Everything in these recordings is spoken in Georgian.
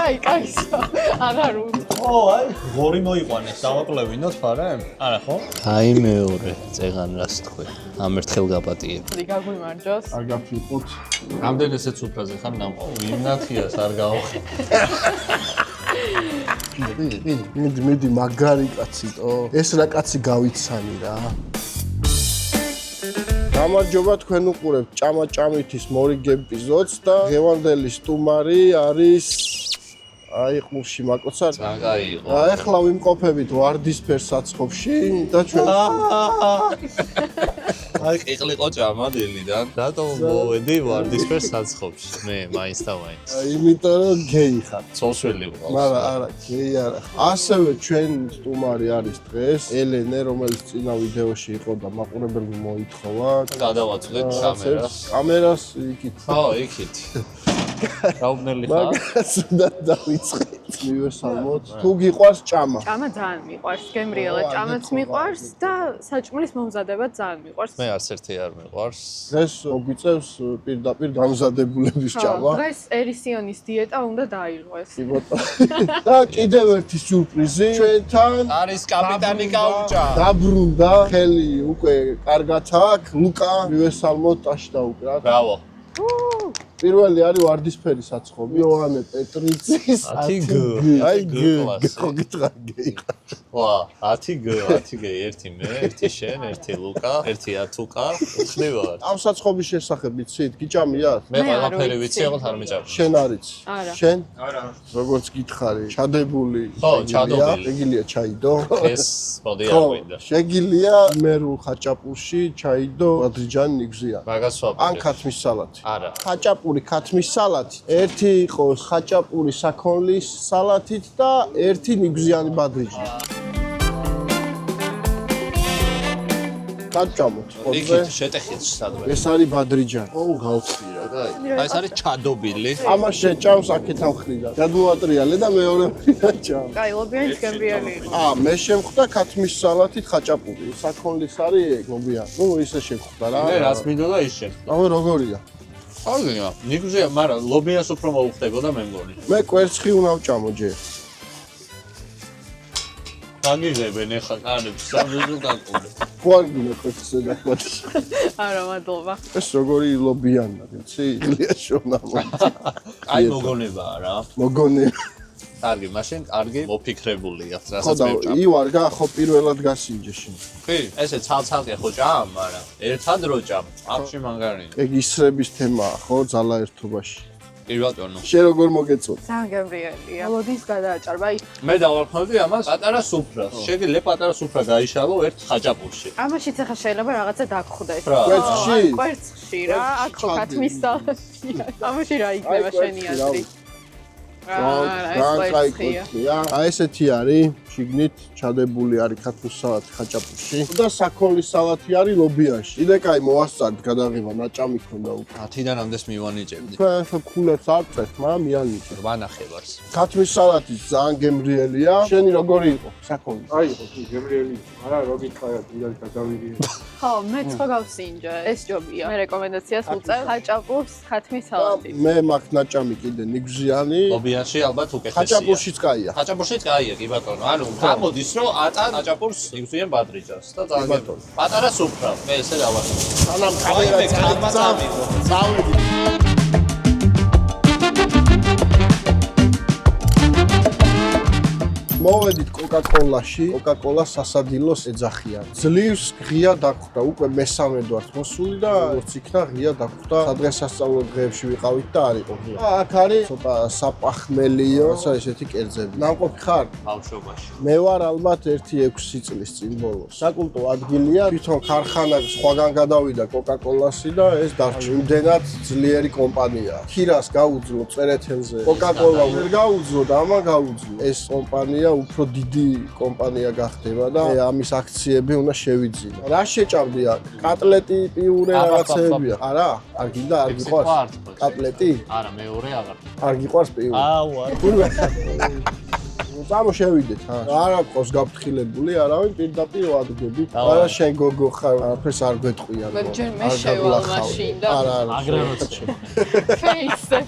აი, კაისო. აღარ უნდა. ო, აი, ღორი მოიყვანეს, დავაკლევინოთ ფარემ? არა ხო? აი მეორე წეგან რას თქვი. ამ ერთხელ გაპატიებ. გაგვიმარჯოს. არ გაფრთხილოთ. რამდენი ესეც უფრაზე ხარ ნამყო? იმნათიას არ გაოხი. მიდი მაგარი კაციტო. ეს რა კაცი გავიცანი რა. გამარჯობა თქვენ უყურებთ ჭამაჭამითის მორიგ ეპიზოდს და ღევანდელი სტუმარი არის აი ყურში მაკოცარ. მაგარი იყო. ეხლა ვიმყოფებით ვარდისფერ საცხობში და ჩვენ აი ყიყლიყო ჭამადელიდან. რატომ მოვედი ვარდისფერ საცხობში? მე მაინც და მაინც. იმიტომ რომ გეი ხარ. ცოლშვილი ვიყავს. მაგრამ არა, გეი არა. ასევე ჩვენ სტუმარი არის დღეს ელენე, რომელიც წინა ვიდეოში იყო და მაყურებელმა მოითხოვა. გადავაწყვეტ კამერას. კამერას იქით. ხო, იქით. რაუბნელი ხარ? მაგას უნდა დავიწყეთ. მივესალმოთ. თუ გიყვარს ჭამა. ჭამა ძალიან მიყვარს, გემრიელა ჭამაც მიყვარს და საჭმლის მომზადება ძალიან მიყვარს. მე არც ერთი არ მიყვარს. დღეს მოგვიწევს პირდაპირ გამზადებულების ჭამა. დღეს ერისიონის დიეტა უნდა დაირღვეს. კი ბატონო. და კიდევ ერთი სიურპრიზი ჩვენთან არის კაპიტანი გაუჭა. დაბრუნდა ხელი უკვე კარგად აქვს. ლუკა მივესალმოთ ტაშდა უკვე რა. ბრავო. პირველი არის ვარდისფერი საცხობი იოანე პეტრიცის 10 გ. აი გ კლასი. ხო გითხრა გეიხარ ვა, 10 გ, ერთი მე, ერთი შენ, ერთი ლუკა, ერთი ათუკა, ხნივარ. ამ საცხობის შესახებ იცით გიჭამიათ მე მე არ ყველაფერი ვიცი. ვიცი, აღარ მიჭამ. შენ არის არა. შენ არა. როგორც გითხარი ჩადებული ხო, ჩადობილი. შეგილია ჩაიდო ეს მოდი არ გვინდა. შეგილია იმერულ ხაჭაპურში ჩაიდო ადრიჯანი ნიგზია მაგას ან ვაპირებ. ქათმის სალათი არა. ხაჭაპური ქათმის სალათით ერთი იყოს ხაჭაპური საქონლის სალათით და ერთი ნიგზიანი ბადრიჯი გაჭამოთ იქით შეტეხით სადღაც. ეს არის ბადრიჯანი ო გავხსირა აი ეს არის ჩადობილი. ამას შეჭამს აქეთ ამხრიდან გადმოატრიალე და მეორე მხრიდან ჭამ კაი, ლობიანი გემრიელი იყო. მე შემხვდა ქათმის სალათით ხაჭაპური საქონლის არის ეგ მობიან ნუ ისე შემხვდა რა მე რაც მინდოდა ის შეხვდა. ამე როგორია აგია, ნიგზია, მაგრამ ლობიას უფრო მოუხდებოდა მე მგონი. მე კვერცხი უნდა ვჭამო ჯერ აგიღებენ ეხლა კანებს, სამზუ გაკუნე. გვარგინა კვერცხზე დახვათ არა, მადლობა. ეს როგორი ლობიანია, ვიცი? იგლია შოვნამო. აი მოგონებაა რა. მოგონე. კარგი, მაშინ კარგი მოფიქრებულია, ხო რასაც და მე ვჭამ. ივარგა ხო პირველად გასინჯე შენ. კი, ესე ცალ-ცალკე ხო ჭამ, მაგრამ ერთად რო ჭამ, აქში მაგარია. ეგ ისრების თემაა, ხო, ძალა ერთობაში. კი ბატონო. შენ როგორ მოგეწოდი? ძალიან გემრიელია. მოლოდის გადააჭარბა. აი, მე დავარქმევდი ამას პატარა სუფრას. შეგიძლია პატარა სუფრა გაიშალო ერთ ხაჭაპურში. ამაშიც ახლა შეიძლება რაღაცა დაგხვდეს. რა? კვერცხში? კვერცხში რა, აქ ხო ქათმის სალათია. ამაში რა იქნება შენი აზრი? აი ესეთი არის, შიგნით ჩადებული არის ქათმის სალათი ხაჭაპურში და საქონლის სალათი არის ლობიაში. კიდე კაი მოასწარდ გადაღება, ნაჭამი ქონდა უკვე. 10-დან ამდენს მივანიჭებდი. თქვენ ხო ქულებს არ წერთ, მაგრამ მიანიჭე. 8 ნახევარს. ქათმის სალათი ძალიან გემრიელია. შენი როგორი იყო საქონლი? აი ხო გემრიელი არა რო გითხარით იმდენ გადავიდე ხო, მე ხო გავსინჯე. ეს ჯობია. მე რეკომენდაციას უწევ ხაჭაპურს ქათმის სალათით. მე მაქვს ნაჭამი კიდე ნიგზიანი. ლობიანში ალბათ უკეთესია. ხაჭაპურშიც კაია. ხაჭაპურშიც კაია, კი ბატონო. ანუ გამოდის რომ ატან ხაჭაპურს იგზიან ბადრიჯას და ძალიან პატარა სუფრა. მე ესე დავასწავლე. სანამ კამერა გამაცამიყო. წავედი. მოვედით კოკა-კოლაში. კოკა-კოლა სასადილოს ეძახიან. ძლივს ღია დაგხვდა, უკვე მესამედ ვართ მოსული და როგორც იქნა ღია დაგხვდა. სადღესასწაულო დღეებში ვიყავით და არ იყო ღია. აქ არის ცოტა საპახმელიო, რაცა ესეთი კერძები. ნამყოფი ხარ? ბავშვობაში. მე ვარ ალბათ 1-6 წლის წინ ბოლოს. საკულტო ადგილია, თვითონ ქარხანა სხვაგან გადავიდა კოკა-კოლასი და ეს დარჩა. იმდენად ძლიერი კომპანიაა. ქირას გაუძლო წერეთელზე. კოკა-კოლა ვერ გაუძლო და ამა გაუძლო. ეს კომპანია უფრო დიდი კომპანია გახდება და ამის აქციები უნდა შევიძინო. რა შეჭამდი აქ? კატლეტი, პიურე რაღაცეებია. არა? არ გინდა, არ გიყვარს? კატლეტი? არა, მეორე აღარ. არ გიყვარს პიურე? აუ, არ. წამოშევიდეთ, არ აქვს გაფრთხილებული არავინ პირდაპირ ვადგებით. არა შენ გოგო ხარ, არაფერს არ გვეტყვიან. ჯერ მე შევალ მაშინ და აგრევაცი.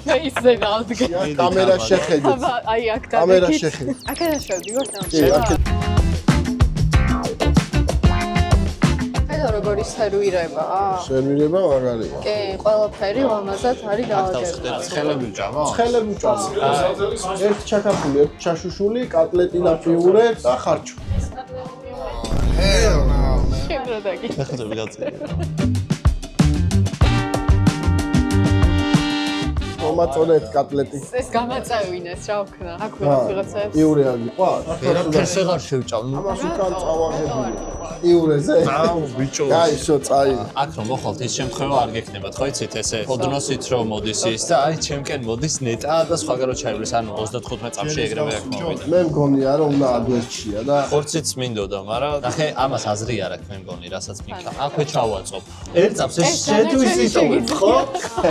ფეისზე გავდგე. კამერა შეხედეთ. აი აქ და კამერა შეხედეთ. აქედან შევდივართ კი, აქ როგორი სერვირება? სერვირება მაგარია. კი, ყველაფერი ლამაზად არის დავხდეთ დაალაგებული. ცხელები ვჭამო? ცხელები ვჭამო. ერთი ჩაკაფული, ერთი ჩაშუშული, კატლეტი და პიურე და ხარჩო. შემდეგი. ხეთები გაწევი. მომაწონეთ კატლეტი. ეს გამაწევინეს რა ვქნა. აქ ვიღაცებს. პიურე არ გიყვარს? ვერაფერს აღარ შევჭამ. ამას უკან წავაღებული. პიურეზე? აუ ბიჭო. გაიშო წაი. აქ რომ მოხალთ ის შემთხვევა არ გექნებათ, ხო იცით ესე ფოდნოსით რომ მოდის ის და აი ჩემკენ მოდის ნეტა და სხვაგანო ჩაივლის, ანუ 35 წამში ეგრევე აქ მოვიდა. მე მგონია რომ უნდა ადვერჩია და ხორციც მინდოდა, მაგრამ ნახე ამას აზრი არ აქვს მე მგონი, რასაც მიქა. აქვე ჩავაწობ. ერთ წამს ეს შედვის იტოვებ, ხო?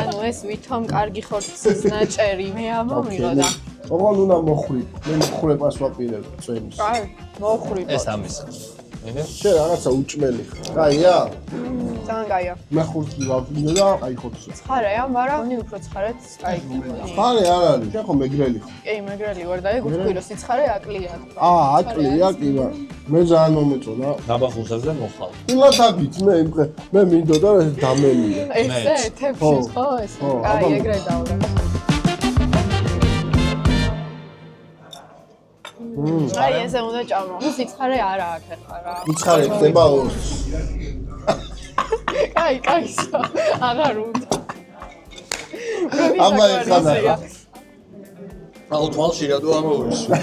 ანუ ეს ვითომ კარგი ხორცის ნაჭერი მე ამომიღო და ოღონდ უნდა მოხვრი. მე მოხრებას ვაპირებ წვენის. აი, მოხვრი. ეს ამის. შენ რაღაცა უჭმელი ხარ. კაია? ძალიან კაია. მე ხურცი ვავწინე და აი ხორცი. ცხარეა, მაგრამ მoni უფრო ცხარეთ აიქნება. ხარე არ არის, შენ ხო მეგრელი ხარ. კი, მეგრელი ვარ და ეგ ვთქვი რომ სიცხარე აკლია. აკლია კი მაგრამ მე ძალიან მომეწონა. დაბახულსებზე მოხალ. ილათაგით მე მინდოდა რომ ეს დამელია. ესე თებში ხო ეს? აი, ეგრე დავდა. აი, ესე უნდა ჭამო. სიცხარე არა აქ ხარა. უცხარე ხდება კაი, აღარ უნდა. აბა ეხლა აუ თვალში რადო ამოვისვი.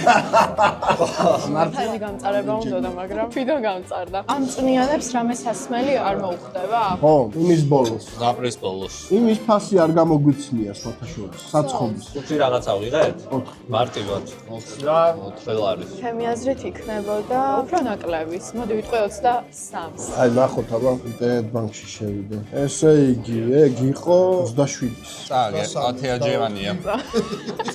მართალი გამწარება უნდა, მაგრამ თვითონ გამწარდა. ამ წვნიანებს რამე სასმელი არ მოუხდება? ხო, იმის ბოლოს. ზაპრის ბოლოს. იმის ფასი არ გამოგვიცნია სხვათა შორის. საცხობის. ხუთი რაღაცა ვიღეთ? 4. მარტივად. 4 და 4 არის. ჩემი აზრით იქნებოდა უფრო ნაკლების. მოდი ვიტყვი 23-ს. აი ნახოთ აბა ინტერნეტ ბანკში შევიდე. ესე იგი, ეგ იყო 27-ის. წაგე, 10 ჯევანია.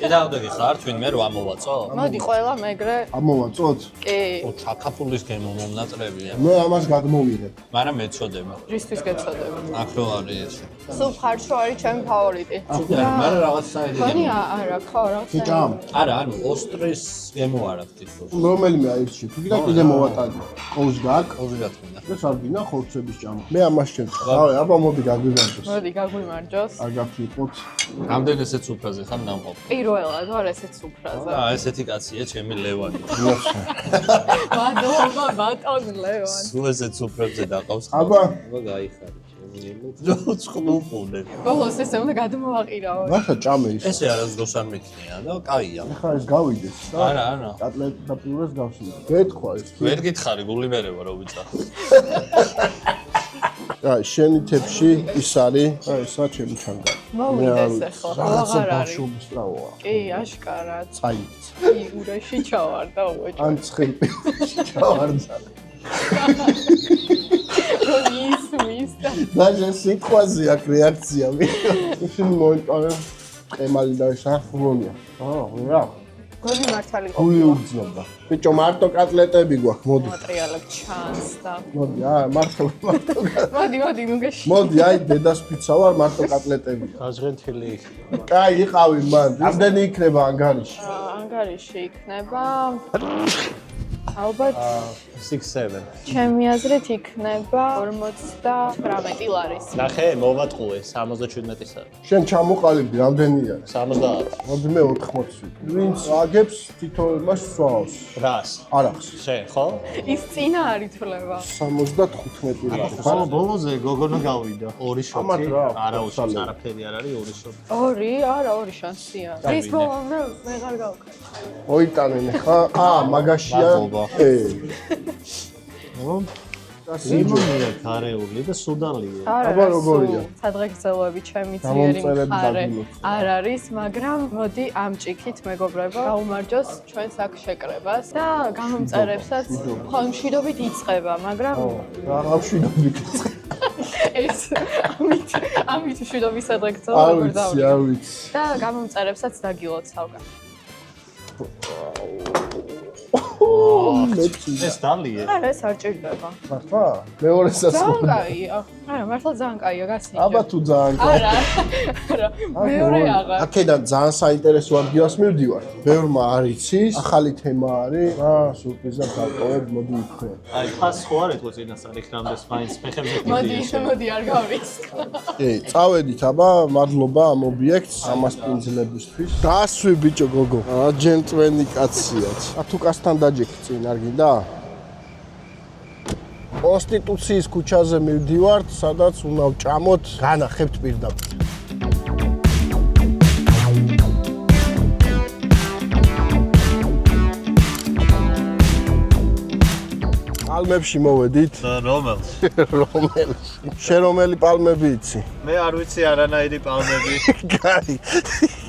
წინააღმდეგი ხარ თქვენ მე რა მოვაწო? მოდი ყველა მეგრე. ამოვაწოთ? კი. ჩაკაფულის გემო მომნატრებია. მე ამას გადმოვიღებ. მაგრამ მეწოდება. რისთვის გეცოდება? აქ რო არის ეს. სულ ხარშო არის ჩემი ფავორიტი. მაგრამ რაღაც საერთოდ ხონი არა, ხო, რა. ფიჭამ. არა, ანუ ოსტრის გემო არ აქვს თითქოს. რომელიმე აირჩი. თუ კიდე კიდე მოვატანე. ყავს გაკ. ყოზი გათმინდა. და სარდინა ხორცების ჭამა. მე ამას შემთხვევ. რავი, აბა მოდი გაგვიმარჯოს. მოდი გაგვიმარჯოს. არ გაფრთხილოთ. რამდენ ესეც უფრაზე ხარ ნამყოფ? პირველად ვარ ესეც უფრაზე. ესეთი კაცია ჩემი ლევანი. მადლობა ბატონ ლევან. სულ ესეც უფრებზე დაყავს. აბა გაიხარი ჩემი ცხლუფუნე. ბოლოს ესე უნდა გადმოვაყირავო. ნახა ჭამე ის. ესე არასდროს არ მიქნია და კაია. ახლა ეს გავიდეს. არა, არა. კატლეტი და პიურეს გავსვი. გეთქვა ეს. ვერ გითხარი, გული მერე ვარ რო ვიწახ. აი, შენი თებში ის არის, აი, ესა ჩემი ჩანგა. მოვიდეს ახლა, რაღაცა აღარ არის. ბავშვობის ტრავმა. კი, აშკარად. წაიც. კი, ურაში ჩავარდა უეჭო. ან ცხელპილში ჩავარდა. ისმის და დაჟე სიტყვაზე აქ რეაქცია მე. შენ მოიტანე ყემალი და ესა გონია. რა. გონი მართალი გული ყოფილა. უგზნობდა. ბიჭო, მარტო კატლეტები გვაქვს, მოდი. მატრიალებ ჩანს და მოდი, მარტო. მოდი, ნუ გეში. მოდი, აი, დედას პიცა ვარ, მარტო კატლეტები. გაჟღენთილი. კაი, იყავი მან. რამდენი იქნება ანგარიში? ანგარიში იქნება ალბათ 6-7. ჩემი აზრით იქნება 59 ლარის. ნახე, მოვატყუე 77-ის არის. შენ ჩამოყალიბდი, რამდენი არის? 70. მოდი მე 80 ვიტყვი. ვინც აგებს თითოეულს სვავს? რას? არ აქვს. შენ, ხო? ის წინა არ ითვლება. 75 ლარი. ხო, ბოლოზე გოგონა გავიდა. ორი შოთი. ამათ რა, არა, უსალე. არაფერი არ არის, ორი შოთი. არა, ორი შანსია. ის ბოლომდე ვეღარ გავკეთე. მოიტანენ ხა? მაგაშია. მადლობა. რომ სიმონია გარეული და სუდალია. აბა, როგორია? სადღეგრძელოები ჩემი ძლიერი გამომწერები მხარე დაგილოთ. არ არის, მაგრამ მოდი ამ ჭიქით მეგობრებო, გაუმარჯოს ჩვენს აქ შეკრებას და გამომწერებსაც ხომშვიდობით იწყება, მაგრამ რა შვიდობით. ეს ამით შვიდობის სადღეგრძელო არ როგორ ვიცი, დავიწყო. არ ვიცი. და გამომწერებსაც დაგილოცავ. ეს დალია. არა, ეს არ ჭირდება. მართლა? მეორესაც ძალიან კაია. არა, მართლა ძალიან კაია, გასინჯე. აბა თუ ძალიან კაია. არა. მეორე აღარ. აქედან ძალიან საინტერესო ადგილას მივდივარ. ბევრმა არ იცის, ახალი თემა არის. სურპრიზად დავტოვებ, მოდი იქნე. აი, ფას ხო არ ეთქო წინასწარ იქ რამდენს მაინც ფეხებზე მოდი არ გავრისკო. კი, წავედით, აბა, მადლობა ამ ობიექტს, ამას პინძლებისთვის. დასვი ბიჭო გოგო. ჯენტლმენი კაცია. თუ კასთან დაჯექი წინ არ გინდა? კონსტიტუციის ქუჩაზე მივდივართ, სადაც უნდა ვჭამოთ, განახებთ პირდაპირ. პალმებში მოვედით. რომელს? რომელში? შენ რომელი პალმები იცი? მე არ ვიცი არანაირი პალმები. კაი.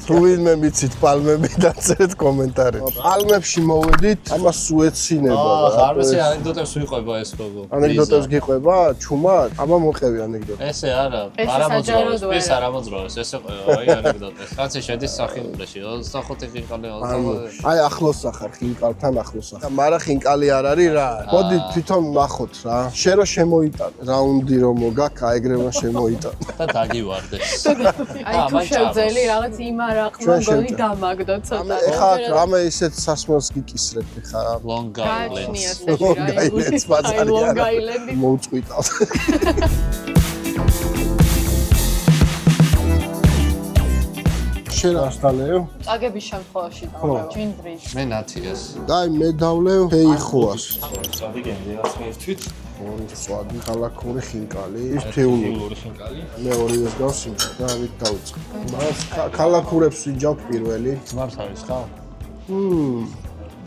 თუ ვინმე მიცით პალმები, დაწერეთ კომენტარებში. პალმებში მოვედით, ამას უეცინება. არ ვიცი ანეკდოტებს ვიყვება ეს გოგო. ანეკდოტებს გიყვება? ჩუმად? აბა მოყევი ანეკდოტი. ესე არა, ესე არამოძრავეს, საჯაროდ ეს არა. არამოძრავეს, ესე ყვება, აი ანეკდოტეს. კაცი შედის სახილულში, 25 ხინკალი 25. აი ახლოს ახარ ხინკალთან ახლოს ახარ. მაგრამ ხინკალი არ არის რა. მოდი თვითონ ნახოთ რა. შენ რო შემოიტანე, რაუნდი რომ მოგაქ, აეგრევა შემოიტანე. და დაგივარდეს. აი თუ შევძელი რაღაც იმარაყმა გონი დამაგდო ცოტა. ეხა რამე ისეთ სასმელს გიკისრებ ხა. Long გააჩნია Island. Long Island-ს ბაზარი არა. Long Island-ი. მოუწყვიტავს. შენ ასტალეო? წაგების შემთხვევაში დავრავ. ჯინდრის. მე ნათიას. დაი მე დავლევ ფეიხოას. წავიგენდი რაც ერთვით. ორი სვადი ქალაქური ხინკალი, ის თეულური ხინკალი. მე ორივეს გავსინჯა და ამით დავიწყე. მას ქალაქურებს ვინჯავთ პირველი. ძმას არის ხა?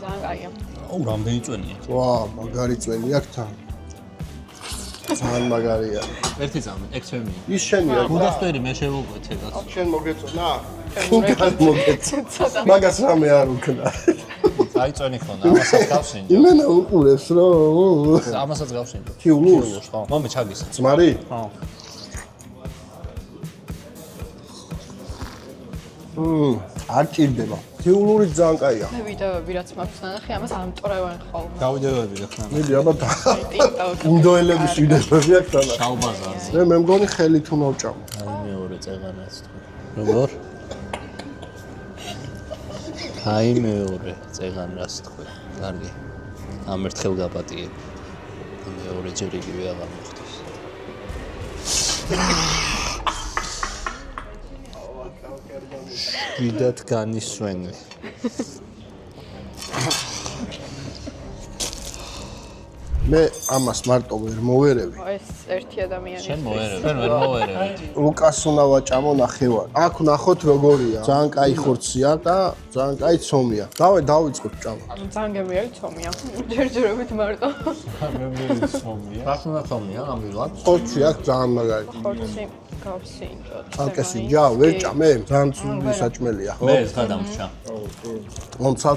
ძალიან კაია. აუ, რამდენი წვენია. ვა, მაგარი წვენი აქვს თან. ძალიან მაგარია. ერთი წამი, ეგ ჩემია. ის შენია. გუდასტერი მე შევუკვეთე კაც. შენ მოგეწონა? ხინკალი მოგეწონა. მაგას რამე არ უკნა. აი წვენი ქონდა, ამასაც გავსინჯო. იმენა უყურებს რომ ამასაც გავსინჯო. თიულურს? ხო. მომე ჩაგისა. ძმარი? ხო. არ ჭირდება. თიულური ძალიან კაია. მე ვიდეოები რაც მაქვს ნანახი, ამას ამტვრევენ ხოლმე. გავიდეოები გახსნა. მიდი აბა TikTok. ინდოელების ვიდეოები აქვს თან. შავბაზარზე. მე მგონი ხელით უნდა ვჭამო. აი მეორე წეღანაც თქვი. როგორ? აი მეორე წეღანას თქვი. კარგი. ამ ერთხელ გაპატიებ. მეორე ჯერ იგივე აღარ მოხდეს. ვიდათ განისვენი. მე ამას მარტო ვერ მოვერევი. ეს ერთი ადამიანი. შენ მოერევ, შენ ვერ მოერევით. ლუკას უნდა ვაჭამო ნახევარი. აქ ნახოთ როგორია. ძალიან კაი ხორცია და ძალიან კაი ცომია. დავიწყოთ ჭამა. ძალიან გემრიელი ცომია. ჯერჯერობით მარტო. რასნა ხომია ამბილად? ხორცი აქ ძალიან მაგარი. ხორცი გავსინჯოთ. ცალკესინჯა, ვერ ჭამე? ძალიან ცუდი საჭმელია, ხო? მე ეს გადამრჩა.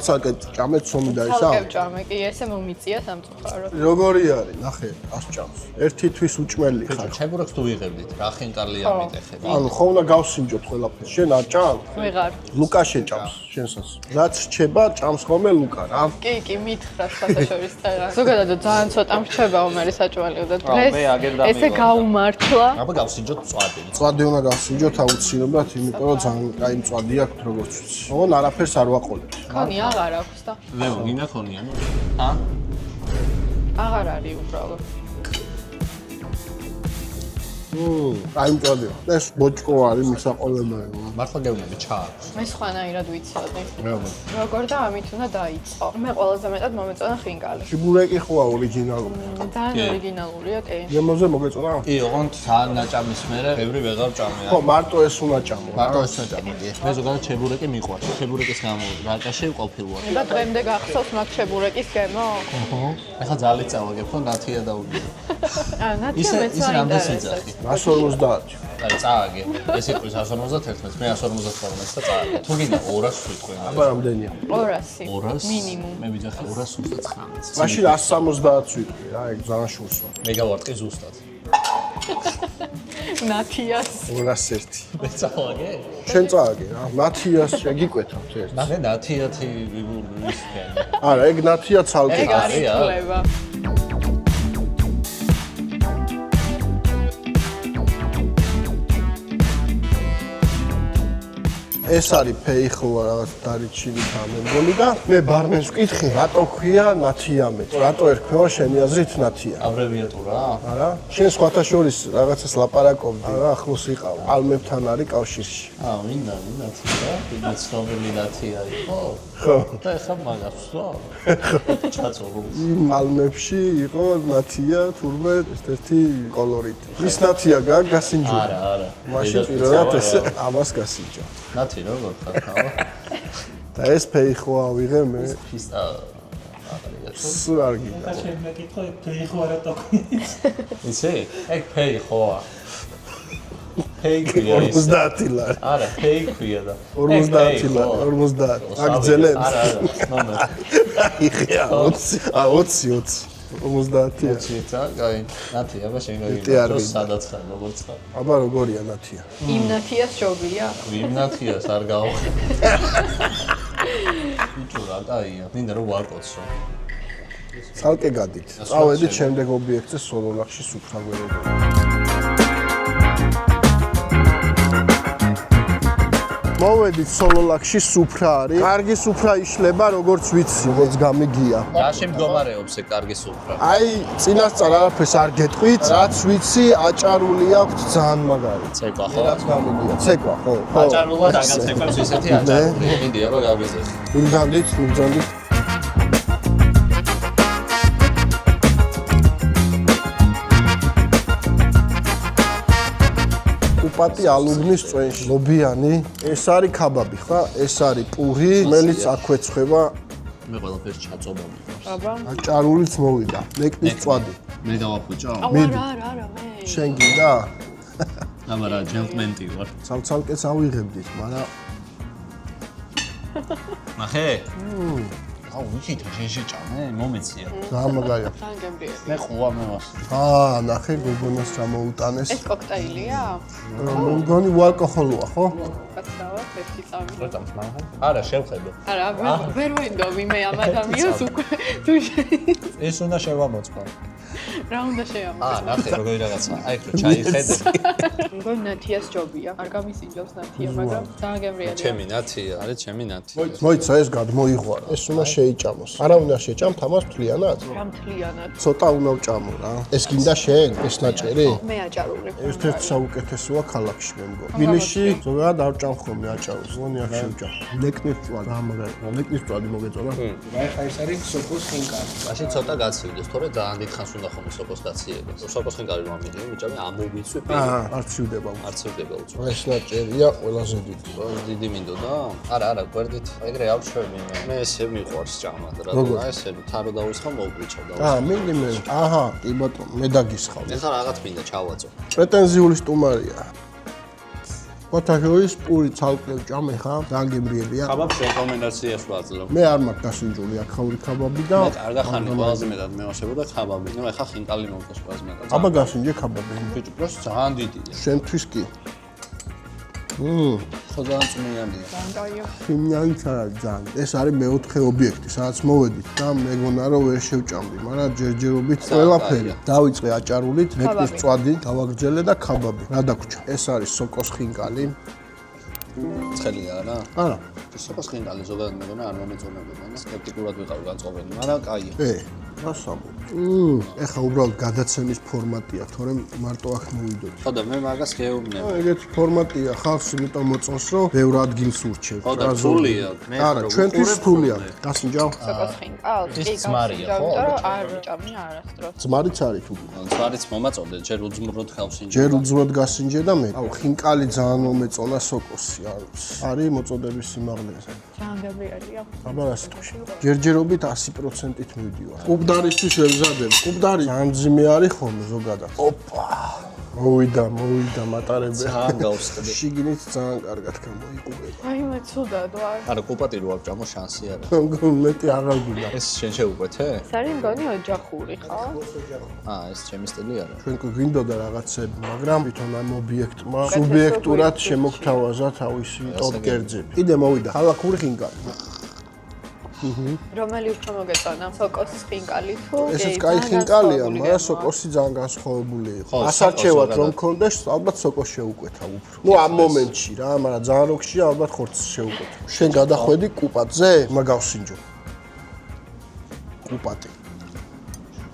ცალკე ჭამე ცომი და ისა. ცალკე ვჭამე, კი ესე მომიწია სამწუხაროდ. როგორი არის? ნახე, ას ჭამს. ერთი თვის უჭმელი ხარ. ჩემურებს თუ ვიღებდით, რა ხინკალია მიტეხები. ანუ ხო უნდა გავსინჯოთ ყველაფერს. შენ არ ჭამ? ვეღარ. ლუკა შეჭამს, შენსას. რაც რჩება, ჭამს ხოლმე ლუკა რა. კი, მითხრა საერთაშორის წერა. ზოგადად ძალიან ცოტა მრჩება უმერი საჭმელი და დღეს მე აგერ დამივარ. ესე გაუმართლა. აბა გავსინჯოთ მწვადი. მწვადი უნდა გავსინჯოთ აუცილებლად, იმიტომ რომ ძალიან კაი მწვადი აქვს როგორც ვიცი. ოღონ არაფერს არ ვაყოლებთ. ხონი აღარ აქვს და ლეო, გინდა ხონია? ჰა? აღარ არის უბრალოდ. კაი მწვადია. ეს ბოჭკო არის მისაყოლებელია. მართლა გეუბნები ჩააქვს. მე სხვანაირად ვიცოდი. მეუბნები. როგორ და ამით უნდა დაიწყო. მე ყველაზე მეტად მომეწონა ხინკალი. შიბურეკი ხოა ორიგინალური. ძალიან ორიგინალურია, კი. გემოზე მოგეწონა? კი, ოღონდ ძალიან ნაჭამის მერე ბევრი ვეღარ ჭამე. ხო, მარტო ეს უნდა ჭამო. მარტო ეს ნაჭამი. მე ზოგადად ჩებურეკი მიყვარს. ჩებურეკის გამო რაჭაში ყოფილვარ. და დღემდე გახსოვს მაგ ჩებურეკის გემო? ეხლა ძალით წავაგებ, ხო ნათია დაუგე. ნათია მეც ის რამდენს აინტერესებს. იძახი? 150. აი წააგე. ეს იყოს 151, მე 152 და წააგე. თუ გინდა 200 ვიტყვი. აბა რამდენია? 200. 200 მინიმუმ. მე ვიძახი 229. მაშინ 170 ვიტყვი რა, ეგ ძალიან შურსო. მე გავარტყი ზუსტად. ნათიას 201. მე წავაგე? შენ წააგე რა. ნათიას შეგიკვეთავთ ერთ. ნახე ნათიათი ისქენ. არა, ეგ ნათია ცალკე. ეგ არის კლება ეს არის ფეიხოა რაღაც დარიჩილი გამემგონი და მე ბარმენს ვკითხე, რატო ქვია ნათიამე? რატო ერქვა შენი აზრით ნათია? აბრევიატურა? არა? შენ სხვათა შორის რაღაცას ლაპარაკობდი, რა ახლოს იყავ. პალმებთან არის კავშირში. მინდა ნათია, დიდი ცნობილი ნათია იყო. ხო. და ეხლა მაგას ვსვა. ჩაწოლო. იმ პალმებში იყო ნათია, თურმე ერთ-ერთი კოლორიტი. ის ნათია გასინჯო. არა. მაშინ პირველად ეს ამას გასინჯო. ნათი როგორ ხარ? და ეს ფეიხოა ვიღე მე. ფისტა. სულ არ გინდა. მე კითხო ფეიხო არა ტოქის. იცი? ეგ ფეიხოა. ფეიქია ის. 50 ლარი. არა, ფეიქია და. 50 ლარი, 50. აგძელებს. არა, ნომერ. იხია 20. 50-ია. ციტა, გაი. ნათი, აბა შენ იტი არ გაიგო. მინდა. სადაც ხარ, როგორც ხარ. აბა როგორია ნათია? იმ ნათიას ჯობია ვინ ნათიას არ გავხდი. ბიჭო, რა კაია. მინდა რომ ვარკოცო. ცალკე გადით. წავედით შემდეგ ობიექტზე სოლოლახში სუფრაგერები. მოვედით სოლოლახში სუფრა არის. კარგი სუფრა იშლება როგორც ვიცი, როგორც გამიგია. რაში მდგომარეობს ეგ კარგი სუფრა? აი, წინასწარ არაფერს არ გეტყვით, რაც ვიცი, აჭარული აქვს ძალიან მაგარი. ცეკვა ხო? რაც გამიგია. ცეკვა, ხო? აჭარულად აგაცეკვებს ისეთი აჭარული. მინდი აბა გავიზრდე. მიგძანდით. კუპატი ალუბნის წვენში. ლობიანი. ეს არის ქაბაბი, ხა? ეს არის პური, რომელიც აქვე ცხება. მე ყველაფერს ჩაწობა მიყვარს. აბა აჭარულიც მოვიდა. ნეკნის წვადი. მე დავაფუჭო? არა მე შენ გინდა? აბა რა, ჯენტლმენი ვარ. ცალკეც ავიღებდით, მაგრამ ნახე? აუ, ვიცით, შენ შეჭამე, მომეცია. ძალიან მაგარია. თან გემრიელი მე ყუა მევას. ნახე გოგონას ჩამოუტანეს. ეს კოქტეილია მგონი უალკოჰოლოა, ხო? გასავა ერთი წამი როწამს მაგა? არა, შევხედო. არა ვერ ვინდობი მე ამ ადამიანს უკვე თუ ეს უნდა შევამოწყო. რა უნდა შეამოწმო ნახე როგორი რაღაცა. აი ხო ჩაიხედე. მგონი ნათიას ჯობია არ გამისინჯავს ნათია მაგრამ ძალიან გემრიელია ჩემი ნათია, არის ჩემი ნათი. მოიცა ეს გადმოიღვარა. ეს უნდა შეიჭამოს. არა უნდა შეჭამ თამას მთლიანად. რა მთლიანად ცოტა უნდა ვჭამო რა. ეს გინდა შენ, ეს ნაჭერი? მე აჭარული ერთ-ერთი საუკეთესოა ქალაქში მე მგონი. თბილისში ზოგადად არ ვჭამ ხოლმე აჭაროს. მგონი არ შევჭამ. ნეკნის წვადი, ამაგარი. ნეკნის წვადი მოგეწონა? რა ხა ეს არის სოკოს ხინკალი. მაშინ ცოტა გაცივდეს, თორე ძალიან დიდხანს უნდა ხომ სოკოს გაციებდეს. სოკოს ხინკალი მომიდი, მიჭამე ამოვიცვი პირი. არ ცივდება. არ ცივდება უცბად. ეს ნაჭერია ყველაზე დიდი. დიდი მინდოდა? არა, გვერდით. ეგრე ავჩვევი მე. მე ესე მიყვარს ჭამად რა. და ესე თარო დავისხა მოვგვიჩავ და. მინდი მე. აჰა, კი ბატონო, მე დაგისხავ. ეხლა რაღაც მინდა ჩავაწო. პრეტენზიული სტუმარია. ოთახოის პური ცალკე ვჭამე ხა? ძალიან გემრიელია. ხაბაბ რეკომენდაციას ვაძლევ. მე არ მაქვს დასინჯული აქაური ქაბაბი და მე კარგა ხანი ყველაზე მეტად მევასებოდა ქაბაბი. ნუ ეხლა ხინკალი მომწონს ყველაზე მეტად. აბა გასინჯე ქაბაბი. ბიჭო, პროს ძალიან დიდია. შენთვის კი. ხო ძალიან წვნიანია. ძალიან კაია ხიმიანიც არ არის ძალიან. ეს არის მეოთხე ობიექტი, სადაც მოვედით და მეგონა რომ ვერ შევჭამდი, მაგრამ ჯერჯერობით ყველაფერი. დავიწყე აჭარულით, ნეკნის წვადი, დავაგრძელე და ქაბაბი. რა დაგვრჩა? ეს არის სოკოს ხინკალი. ცხელია რა? არა. სოკოს ხინკალი ზოგადად მეგონა არ მომეწონებოდა. სკეპტიკურად ვიყავ გაწყობილი, მაგრამ კაია. რასამო. ეხა უბრალოდ გადაცემის ფორმატია, თორემ მარტო აქ მოვიდოდი. ხო და მე მაგას გეუბნები. ეგეთი ფორმატია, ხალხს იმიტომ მოწონს, რომ ბევრ ადგილს ურჩევს. ხო და რთულია. არა, ჩვენთვის რთულია. გასინჯავ? სოკოს ხინკალს ის ძმარია, ხო? არ ვჭამი არასდროს ძმარიც არის თუ. ზვარიც მომაწონდე, ჯერ უძმროდ ხავსინჯე. ჯერ უძროდ გასინჯე და მე. აუ, ხინკალი ძალიან მომეწონა სოკოსი, არის მოწოდების სიმაღლეზე. ძალიან გემრიელია აბა რა სიტყვაში. ჯერჯერობით 100%-ით მივდივარ. კუბდარისთვის ელზადებ. კუბდარი ძალიან ძიმე არის ხოლმე ზოგადად. ოპა. მოვიდა მატარებელი. ძალიან გავსწრდი. შიგნით ძალიან კარგად გამოიყურება. აი მე ცუდად ვარ. არა, კუპატი რო აღჭამო შანსი არა. მეტი აღარ გინდა. ეს შენ შეუყვეთე? ეს არის მგონი ოჯახური ხო? ეს ჩემი სტილი არა. ჩვენ გვინდოდა რაღაცები, მაგრამ თვითონ ამ ობიექტმა სუბიექტურად შემოგთავაზა თავისი ტოპ კერძები. კიდე მოვიდა ქალაქური ხინკალი. რომელი უფრო მოგეწონა? სოკოს ხინკალი თუ? ესეც კაი ხინკალია, მაგრამ სოკოსი ძალიან განსხვავებული იყო. ასარჩევად რომ მქონდეს, ალბათ სოკოს შეუკვეთა უფრო. ნუ ამ მომენტში რა, მაგრამ ძალიან როქშია ალბათ ხორცს შეუკვეთა. შენ გადახვედი კუპატზე, მაგავსინჯო. კუპატი.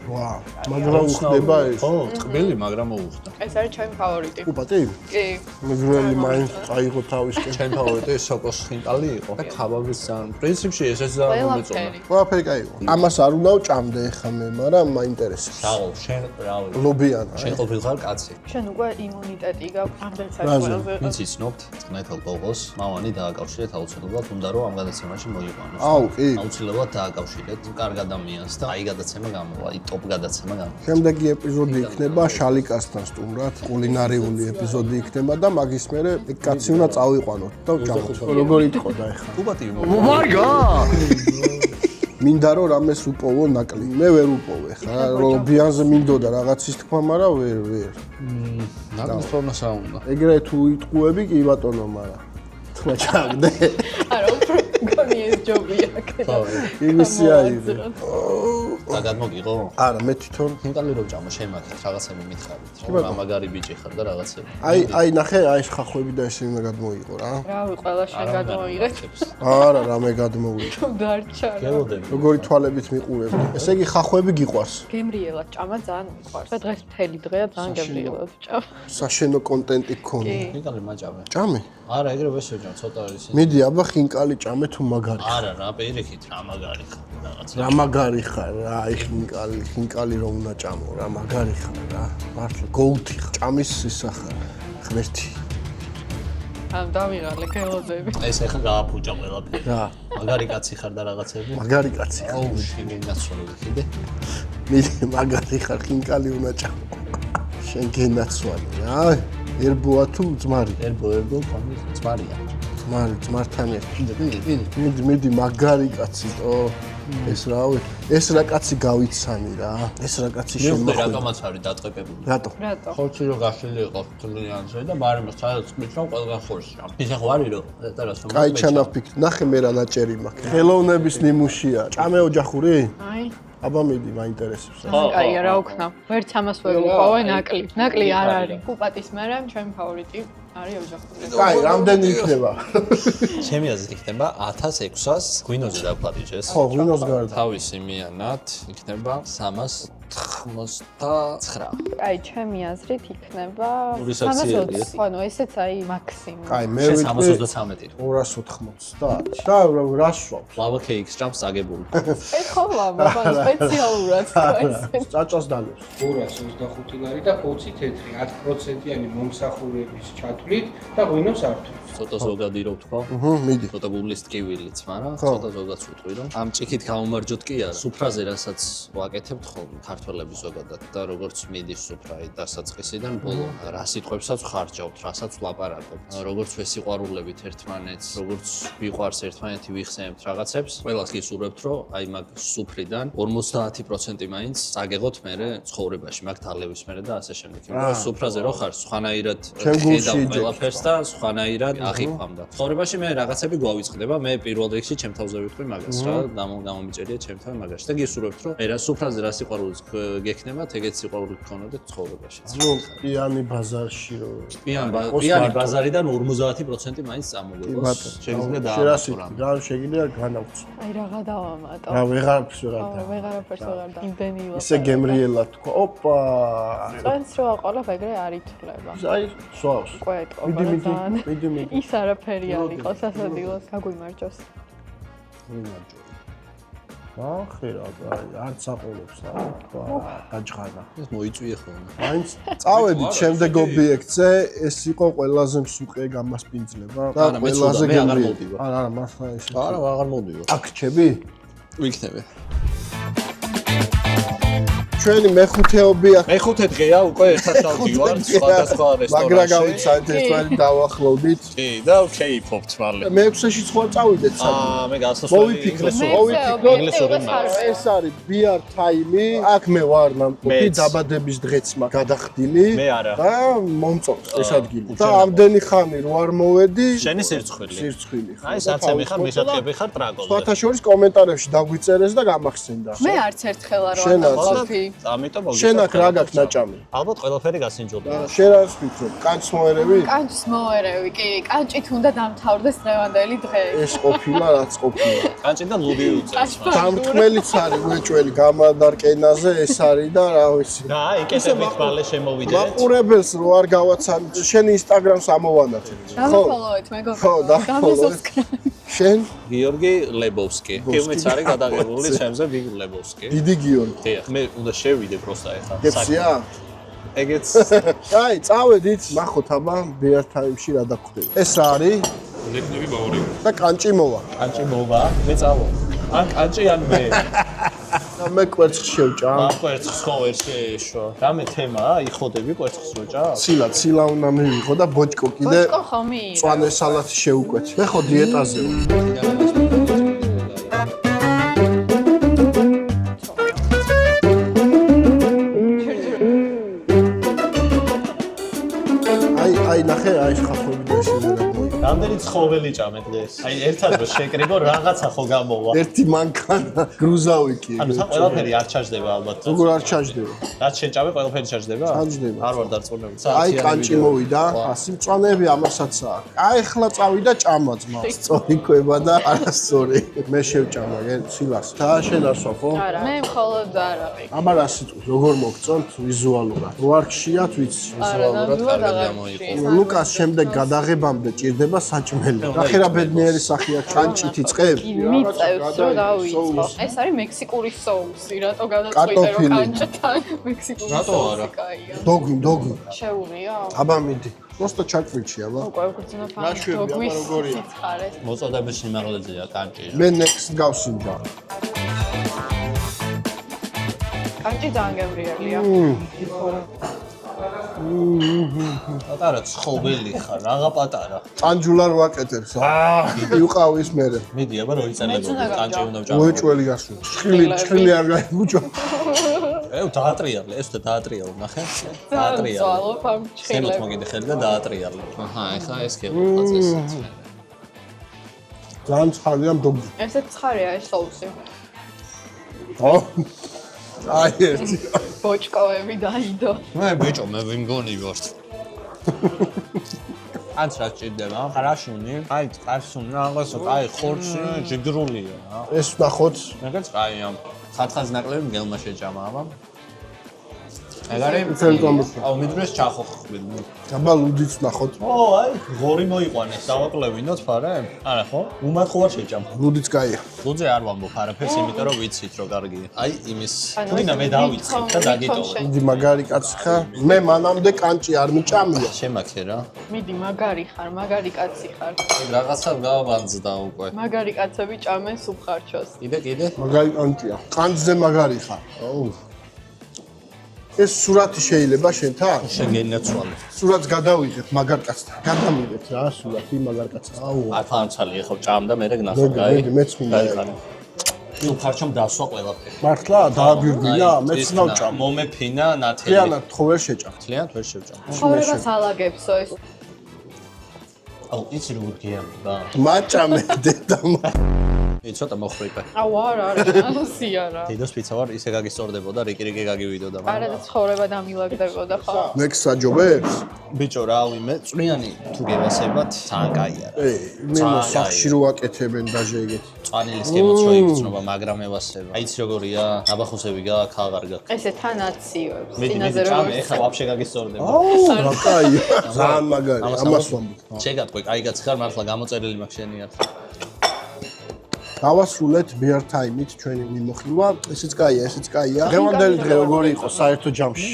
ვაუ, მაგრამ უხდება ეს. ხო, ტყბილი, მაგრამ მოუხდა. ეს არის ჩემი ფავორიტი. კუპატი? კი. მეგრელი მაინც წაიღო თავისკენ. ჩემი ფავორიტი სოკოს ხინკალი იყო და ქაბაბის ძალიან. პრინციპში ესეც ძალიან მომეწონა. ყველაფერი. ყველაფერი კაი იყო. ამას არ უნდა ვჭამდე ხა მე, მაგრამ მაინტერესებს. რაულ, შენ რაულ. ლობიანა. შენ ყოფილიყარ კაცი. შენ უკვე იმუნიტეტი გაქვს ამდენსაც რაზე? ყველაზე. ვინც იცნობთ, წყნეთელ გოგოს, მამანი დააკავშირეთ აუცილებლად უნდა რომ ამ გადაცემაში მოიყვანოს. აუ, კი. აუცილებლად დააკავშირეთ კარგ ადამიანს და აი გადაცემა გამოვა, აი ტოპ გადაცემა გამოვა. შემდეგი ეპიზოდი იქნება შალიკასთან სტუმრად, კულინარიული ეპიზოდი იქნება და მაგის მერე ეგ კაცი უნდა წავიყვანოთ და ვჭამოთ. როგორ იტყოდა ეხლა? კუპატი მინდა რომ რამეს უპოვო ნაკლი. მე ვერ უპოვე ხა, რომ ბიანზე მინდოდა რაღაცის თქვა, მაგრამ ვერ. ნაკლს ფორმასა უნდა. ეგრე თუ იტყუები კი ბატონო, მაგრამ თქვა ჩაგდე. არა, უფრო მგონი ეს ჯობია. იმისი არის. და გადმოგიღო? არა, მე თვითონ ხინკალი რო ჭამო შემაქეთ რაღაცები მითხარით. რომ მაგარი ბიჭი ხარ და რაღაცები. აი ნახე, აი ეს ხახვები და ესე უნდა გადმოიღო რა. რავი, ყველა შენ გადმოიღე. არა, რამე გადმოვიღო. თუ დარჩა. გელოდები. როგორი თვალებით მიყურებდი. ესე იგი ხახვები გიყვარს. გემრიელად ჭამა ძალიან მიყვარს. და დღეს მთელი დღეა ძალიან გემრიელად ჭამ. საშენო კონტენტი გქონდა. ხინკალი მაჭამე. ჭამე? არა, ეგრევე შეჯამ, ცოტა არის. მიდი, აბა ხინკალი ჭამე თუ მაგარი. არა, რა პირიქით, რა მაგარი ხარ რაღაცა. რა მაგარი ხარ რა, აი ხინკალი რომ უნდა ჭამო რა, მაგარი ხარ რა. მართლა გოუთი ხარ. ჭამის ისა ხარ. ღმერთი. ამ დავიღალე გელოდები. ეს ახლა გააფუჭა ყველაფერი. რა, მაგარი კაცი ხარ და რაღაცები. მაგარი კაცი ხარ. აუ, შეგენაცვალე კიდე. მიდი, მაგარი ხარ, ხინკალი უნდა ჭამო. შენ გენაცვალე რა. ერბოა თუ ძმარი? ერბო, კონდეს ძმარია. ძმართან ერთი. მიდი, მაგარი კაციტო. ეს რავი, ეს რა კაცი გავიცანი რა. ეს რა კაცი მე შემოხვდა. რატომაც არის დატყეპებული. რატო? რატო? ხორცი რო გაშლილი იყო თლიანზე და მარიმ სადაც მითხრა ყველგან ხორცი. ის ახლა არის რომ ეტარას რომ კაი ჩანაფიქრ. ნახე მე რა ნაჭერი მაქვს. ხელოვნების ნიმუშია. ჭამე ოჯახური? აი, აბა მიდი, მაინტერესებს. კაია რა ვქნა. ვერც ამას ვერ უყავე ნაკლი. ნაკლი არ არის. კუპატის მერე ჩემი ფავორიტი არის ოჯახური. კაი, რამდენი იქნება? ჩემი აზრით იქნება 1600-ას გვინოზე დაფარიჯეს. ხო, ღვინოს გარდა. თავისი მიანად იქნება 399. აი, ჩემი აზრით იქნება ორი საქციელია. 320. ხო, ესეც აი მაქსიმუმ. კაი, მე შენ ვიტყვი 333. 290. და რას სვავს? ლავა კეიქს ჭამს აგებული. ეხოლა, მაგრამ სპეციალურად თქვენ. წაწას დალევს. 225 ლარი და 20 თეთრი 10%-იანი მომსახურების ჩათვლით და ღვინოს ართვით. ცოტა ზოგადი რო ვთქვა. მიდი. ცოტა გუგლის ტკივილიც, მაგრამ ცოტა ზოგადად ვიტყვი რომ ამ ჭიქით გამომარჯოთ კი არა. სუფრაზე რასაც ვაკეთებთ ხოლმე ქართველები ზოგადად და როგორც მიდის სუფრა დასაწყისიდან ბოლო რა სიტყვებსაც ხარჯავთ, რასაც ვლაპარაკობთ, როგორც ვესიყვარულებით ერთმანეთს, როგორც ვიყვარს ერთმანეთი ვიხსენებთ რაღაცებს, ყველას გისურვებთ რომ აი მაგ სუფრიდან 50% მაინც წაგეღოთ მერე ცხოვრებაში, მაგ თალების მერე და ასე შემდეგ. იმიტომ რომ სუფრაზე რო ხარ, სხვანაირად ხედავ ყველაფერს და სხვანაირად აღიქვამ და ცხოვრებაში მე რაღაცები გვავიწყდება, მე პირველ რიგში ჩემ თავზე ვიტყვი მაგას რა, გამომიწერია ჩემ თავი მაგაში და გისურვებთ რომ მე რა სუფრაზე რა სიყვარულიც გექნებათ, ეგეც სიყვარული გქონოდეთ ცხოვრებაშიც. ნუ პიანი ბაზარში რო. პიანი ბაზარიდან 50% მაინც წამოგიღოს. შეგიძლია შერასით, დაამატო რა შეგიძლია განავწო. აი რაღაცა დავამატო. რა ვეღარაფერს ვეღარ და. ვეღარაფერს ვეღარ და. იმდენი იყო. ისე გემრიელად თქვა. ოპა. წენს რო აყოლებ ეგრე არ ითვლება. აი, სვავს. უკვე ეთყობა მიდი, მიდი, ძალიან. მიდი. ის არაფერი არ იყო სასადილოს. გაგვიმარჯოს. ახე რა, არც აყოლებს რა, თქვა, გაჭღანა. ეს მოიწვიე ხოლმე. მაინც წავედით შემდეგ ობიექტზე, ეს იყო ყველაზე მსუყე გამასპინძლება და ყველაზე გემრიელი. არა, მართლა ესე. არა, აღარ მოდიო. აქ რჩები? ვიქნები. ჩვენი მეხუთეობი აქ. მეხუთე დღეა უკვე ერთად დავდივართ სხვადასხვა მაგრა რესტორანში. გავიცანთ ერთმანეთს დავახლოვდით. კი, და ვქეიფობთ მალე. მე-6-ში სხვა წავიდეთ სად. მე გასასვლელი ინგლისური ეს არის beer time. აქ მე ვარ ნამყოფი დაბადების დღეც მაგ გადახდილი. მე არა. და მომწონს ეს ადგილი. და ამდენი ხანი რო არ მოვედი, შენი სირცხვილი. სირცხვილი ხარ. აი საცემი ხარ, მისათქები ხარ ტრაგოლზე. სხვათა შორის კომენტარებში დაგვიწერეს და გამახსენდა. მე არც ერთხელ არ შენ ვარ არც. დაყოფი. ამიტომ შენ აქ რა გაქვს ნაჭამი? ალბათ ყველაფერი გასინჯულდა. შენ რა ვფიქრობ? კანჭს მოერევი? კანჭს მოერევი, კი, კანჭით უნდა დამთავრდეს დღევანდელი დღე. ეს ყოფილა რაც ყოფილა. კანჭი და ლუდი უწევს. დამრტყმელიც არის უეჭველი გამადარკენაზე ეს არის და რა ვიცი. და იკეთებით მალე შემოვიდეთ. მაყურებელს რო არ გავაცან შენ ინსტაგრამს ამოვანათებ. დამიფოლოვეთ მეგობრებო. ხო, დამიფოლოვეთ. შენ გიორგი ლებოვსკი. ფილმიც არის გადაღებული ჩემზე ვიგ ლებოვსკი. დიდი გიორგი. დიახ, მე უნდა შევიდე პროსტა ეხლა. გეცია? ეგეც აი, წავედით, ნახოთ აბა beer time-ში რა დაგვხდება. ეს რა არის? ლეკნები ბაური. და კანჭი მოვა. კანჭი მოვა, მე წავალ. ან კანჭი ან მე. და მე კვერცხს შევჭა. კვერცხს ხო ვერ შეეშვა. რამე თემაა? იხოდები კვერცხს როჭა? ცილა უნდა მივიღო და ბოჭკო კიდე ბოჭკო ხომ მიიღო? წვანე სალათი შევუკვეთ. მე ხო დიეტაზე ვარ. აი ნახე, აი ხაფები და შეიძლება მოიგო. რამდენი ცხოველი ჭამე დღეს? აი ერთად რო შეკრიბო რაღაცა ხო გამოვა. ერთი მანქანა გრუზავიკი. ანუ თან ყველაფერი არ ჩარჯდება ალბათ. როგორ არ ჩაჯდება? რაც შენ ჭამე ყველაფერი ჩარჯდება? ჩარჯდება. არ ვარ დარწმუნებული. აი კანჭი მოვიდა, ასი მწვანეები ამასაც აქვს. აი ახლა წავიდა ჭამა ძმა. სწორი კვება და არასწორი. მე შევჭამა ცილას. და შენ არსო ხო? არა, მე მხოლოდ არაყი. აბა რა სიტყვის, როგორ მოგწონთ ვიზუალურად? რო არ ხშიათ ვიცი. არა, ნამდვილად აღარ ლუკას შემდეგ გადაღებამდე ჭირდება საჭმელი. ნახე რა ბედნიერი სახეა, კანჭით იწყებ. მიწევს რომ დავიწყო. ეს არის მექსიკური соуსი, რატო გადაწყვიტე რომ კარტოფილი. კანჭთან მექსიკური соуსი კაია. დოგი. შეურია? აბა მიდი. просто ჩაკვიჩი აბა. უკვე გძნა ფანი ნაშვები, აბა დოგმის როგორია? სიცხარე. მოწოდების სიმაღლეზეა კანჭი. მე next გავსინჯა. კანჭი ძალიან გემრიელია. პატარა ცხოველი ხარ, რაღა პატარა. წანჯულარ ვაკეთებს. იუყავის მერე. მიდი აბა რო იწელებო, უნდა კანჭი გავჭამ. უნდა ვჭამ. უეჭველი გასული. ჭხილი არ გაიგუჭო. დაატრიალე, ეს და დაატრიალე, ნახე. დაატრიალე. ზვალობ ამ ზემოთ ჭხილებს. მოგიდე ხელი და დაატრიალე. აჰა, ეხლა ეს ქეფაც. ძალიან ცხადია დოგი. ესე ცხარია ეს соуსი. ო. აი ერთი. ბოჭკოები დაიდო. მე ბიჭო, მე ვიმგონი ვარ. ანც რა ჭირდება? ხარაშუნი, აი ყარსუნი, რაღაცა, აი ხორცი, ჯიგრულია. ეს ნახოთ. მეგაც ყაია. ხათხას ნაკლები მგელმა შეჭამა, აბა. ეგარი თელტომის. აუ მიდრეს ჩახოხები. აბა ლუდიც ნახოთ. ო, აი, ღორი მოიყვანეს, დავაკლევინოთ ფარე? არა ხო? უმად ხო არ შეჭამ. ლუდიც კაია. ლუძე არ ვამბობ არაფერს, იმიტომ რომ ვიცით რომ კარგია. აი იმის თუნდაც მე დავიწყებ და დაგიტოვე. მიდი მაგარი კაცი ხარ. მე მანამდე კანჭი არ მიჭამია. შემაქე რა. მიდი მაგარი ხარ, მაგარი კაცი ხარ. რაღაცა გავაბანძდა უკვე. მაგარი კაცები ჭამენ სუფხარჩოს. კიდე? მაგარი კანჭია. კანჭზე მაგარი ხარ. აუ. ეს სურათი შეიძლება შენთან? შენ გენაცვალე. სურათს გადავიღებ მაგარ კაცთან. გადამიღეთ რა სურათი მაგარ კაცთან. აუ. აფანცალი ეხო ჭამდა მე რა გნახო, გაი. მედი მეც მინდა. სუფარჩომ დასვა ყველაფერი. მართლა დააგვირგვინა? მეც ნავჭამ. მომეფინა ნათელი. თლიანად ხო ვერ შეჭამ. თლიანად ვერ შევჭამ. ცხოვრებას ალაგებსო ეს. აუ, იცი როგორ გიამბა. მაჭამე დედამ. ცოტა მოხრიპე. აუ არა, სიარა. დიდოს პიცა ვარ, ისე გაგისწორდებოდა, რიკი გავიდოდა, არა და ცხოვრება დამილაგდებოდა ხო? მექს საჯობებს? ბიჭო, რავი, მე წვრიანი თუ გევასებათ, თან კაია რა. მე მოსახში რო აკეთებენ დაჟე ეგეთი. წვანილის გემოც რო იგრძნობა, მაგრამ ევასება. აიცი როგორია, ნაბახუსები გაქვს, აღარ გაქვს. ესე თან აციოებს. მიდი წინაზე ჭამე, როგორ ეხლა ვაფშე გაგისწორდება. აუ, რა კაია. ძალიან მაგარი. ამას ვამბობ. შეგატყვი, კაი კაცი ხარ, მართლა გამოწერილი მაქვს შენი არ. დავასრულეთ beer time-ით ჩვენი მიმოხილვა. ესეც კაია, ესეც კაია. დღევანდელი დღე როგორი იყო საერთო ჯამში?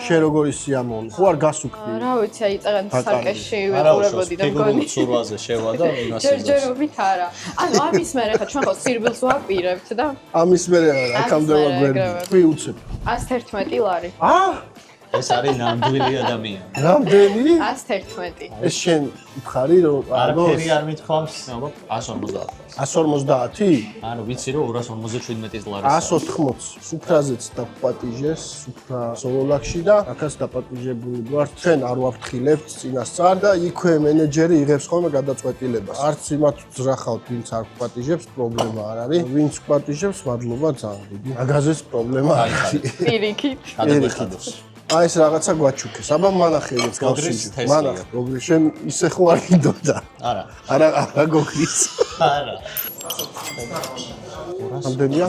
შენ როგორი სიამოვნე? ხო არ გასუქდი? რა ვიცი, აი წაღან სარკეში არა ვიყურებოდი და მგონი. სურვაზე შევა და იმას ჯერჯერობით არა. ანუ ამის მერე ხა ჩვენ ხო სირბილს ვაპირებთ და ამის მერე აქამდე მერე ვაგვერდი. ეგრევე. თქვი უცებ. 111 ლარი. ეს არის ნამდვილი ადამიანი. რამდენი? 111. ეს შენ ხარი რომ არაფერი არ მithქვამს, ალბათ 150. 150? ანუ ვიცი რომ 257 ლარი. 180. სუფრაზეც დაპატიჟეს, სუფრა სოლოლაკში და აქაც დაპატიჟებული ვართ. ჩვენ არ ვაფრთხილებთ წინასწარ და იქვე მენეჯერი იღებს ხოლმე გადაწყვეტილებას. არც იმათ ძრახავთ, ვინც არ პატიჟებს, პრობლემა არ არის. ვინც პატიჟებს, მადლობა ძალიან დიდი. მაგაზეც პრობლემა არ არის. პირიქით. გადაგიხადოს. აი ეს რაღაცა გვაჩუქეს. აბა მანახეებს გავსინჯო. თესლია. მანახ, გოგრი შენ ისე ხო არ გინდოდა? არა. არა გოგრის. არა. ამდენია?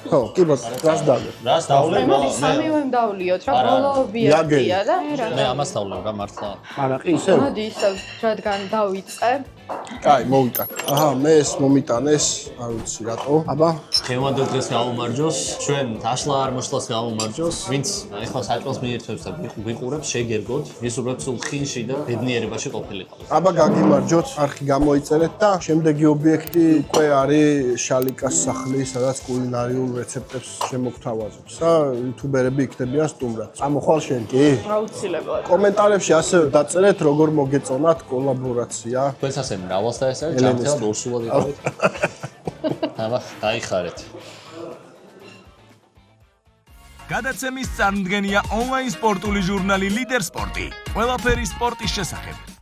ხო, კი ბატონო, რას დავე? რას დავლე? მოდი სამივე დავლიოთ რა ბოლო ბიატია და მე ამას დავლევ რა მართლა. არა, კი ისე. მოდი ისე რადგან დავიწყე. კაი, მოვიტან. აჰა, მე ეს მომიტანეს, არ ვიცი რატო. აბა, დღევანდელ დღეს გავუმარჯოს, ჩვენ დაშლა არ მოშლას გავუმარჯოს. ვინც ეხლა საჭმელს მიირთვებს და ვიყურებს, შეგერგოთ, ის უბრალოდ სულ ხინში და ბედნიერებაში ყოფილიყო. აბა გაგიმარჯოთ, არხი გამოიწერეთ და შემდეგი ობიექტი უკვე არის შალიკას სახლი, სადაც კულინარიულ რეცეპტებს შემოგთავაზებს. და იუთუბერები იქნებიან სტუმრად. წამოხვალ შენ კი? აუცილებლად. კომენტარებში ასე დაწერეთ, როგორ მოგეწონათ კოლაბორაცია. თქვენს ასე მრავალს და ეს არის ჯანმრთელად ორსულად იყავით. აბა, დაიხარეთ. გადაცემის წარმდგენია ონლაინ სპორტული ჟურნალი ლიდერ სპორტი. ყველაფერი სპორტის შესახებ.